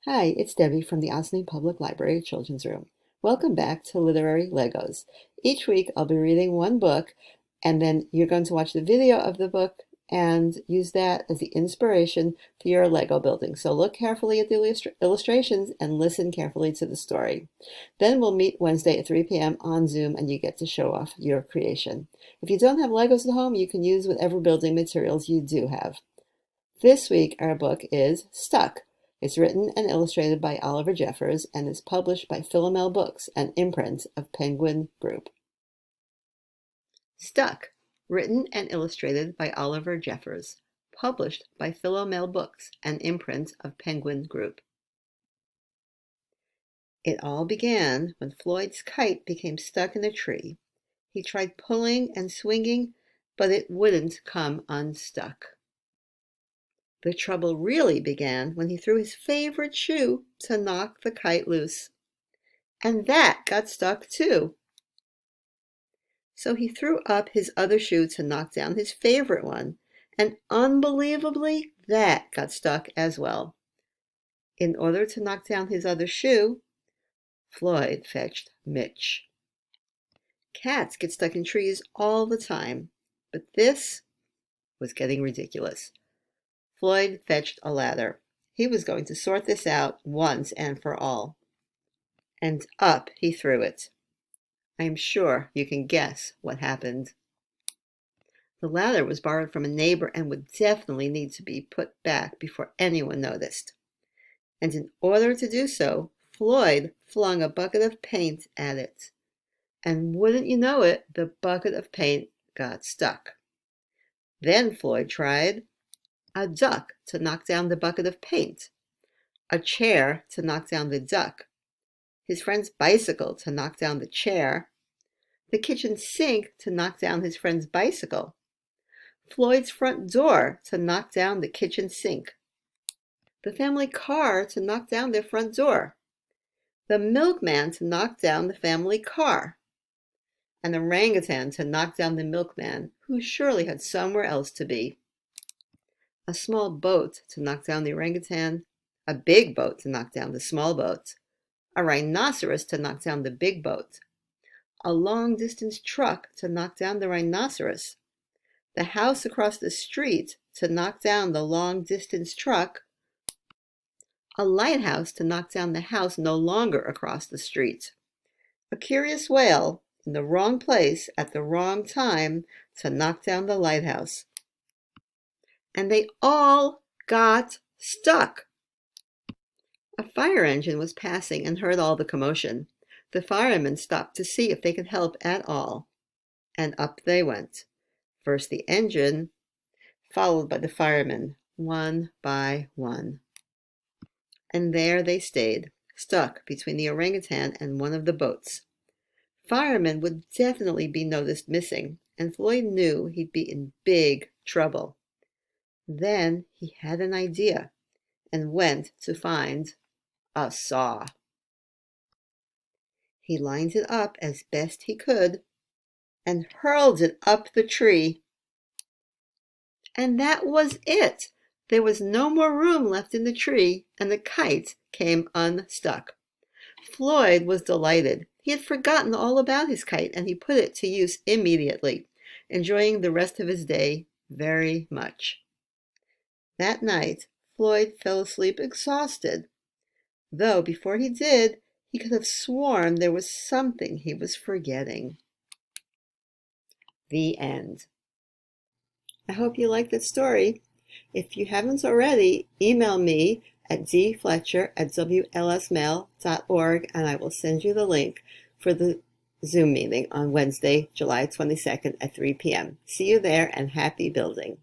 Hi, it's Debbie from the Ossining Public Library Children's Room. Welcome back to Literary Legos. Each week I'll be reading one book and then you're going to watch the video of the book and use that as the inspiration for your Lego building. So look carefully at the illustrations and listen carefully to the story. Then we'll meet Wednesday at 3 p.m. on Zoom and you get to show off your creation. If you don't have Legos at home, you can use whatever building materials you do have. This week our book is Stuck. It's written and illustrated by Oliver Jeffers and is published by Philomel Books, an imprint of Penguin Group. Stuck, written and illustrated by Oliver Jeffers, published by Philomel Books, an imprint of Penguin Group. It all began when Floyd's kite became stuck in a tree. He tried pulling and swinging, but it wouldn't come unstuck. The trouble really began when he threw his favorite shoe to knock the kite loose. And that got stuck too. So he threw up his other shoe to knock down his favorite one, and unbelievably, that got stuck as well. In order to knock down his other shoe, Floyd fetched Mitch. Cats get stuck in trees all the time, but this was getting ridiculous. Floyd fetched a ladder. He was going to sort this out once and for all. And up he threw it. I am sure you can guess what happened. The ladder was borrowed from a neighbor and would definitely need to be put back before anyone noticed. And in order to do so, Floyd flung a bucket of paint at it. And wouldn't you know it, the bucket of paint got stuck. Then Floyd tried a duck to knock down the bucket of paint, a chair to knock down the duck, his friend's bicycle to knock down the chair, the kitchen sink to knock down his friend's bicycle, Floyd's front door to knock down the kitchen sink, the family car to knock down their front door, the milkman to knock down the family car, an orangutan to knock down the milkman, who surely had somewhere else to be, a small boat to knock down the orangutan, a big boat to knock down the small boat, a rhinoceros to knock down the big boat, a long-distance truck to knock down the rhinoceros, the house across the street to knock down the long-distance truck, a lighthouse to knock down the house no longer across the street, a curious whale in the wrong place at the wrong time to knock down the lighthouse. And they all got stuck. A fire engine was passing and heard all the commotion. The firemen stopped to see if they could help at all. And up they went. First the engine, followed by the firemen, one by one. And there they stayed, stuck between the orangutan and one of the boats. Firemen would definitely be noticed missing, and Floyd knew he'd be in big trouble. Then he had an idea and went to find a saw. He lined it up as best he could and hurled it up the tree. And that was it. There was no more room left in the tree, and the kite came unstuck. Floyd was delighted. He had forgotten all about his kite, and he put it to use immediately, enjoying the rest of his day very much. That night, Floyd fell asleep exhausted, though before he did, he could have sworn there was something he was forgetting. The end. I hope you liked that story. If you haven't already, email me at dfletcher@wlsmail.org and I will send you the link for the Zoom meeting on Wednesday, July 22nd at 3 p.m. See you there and happy building.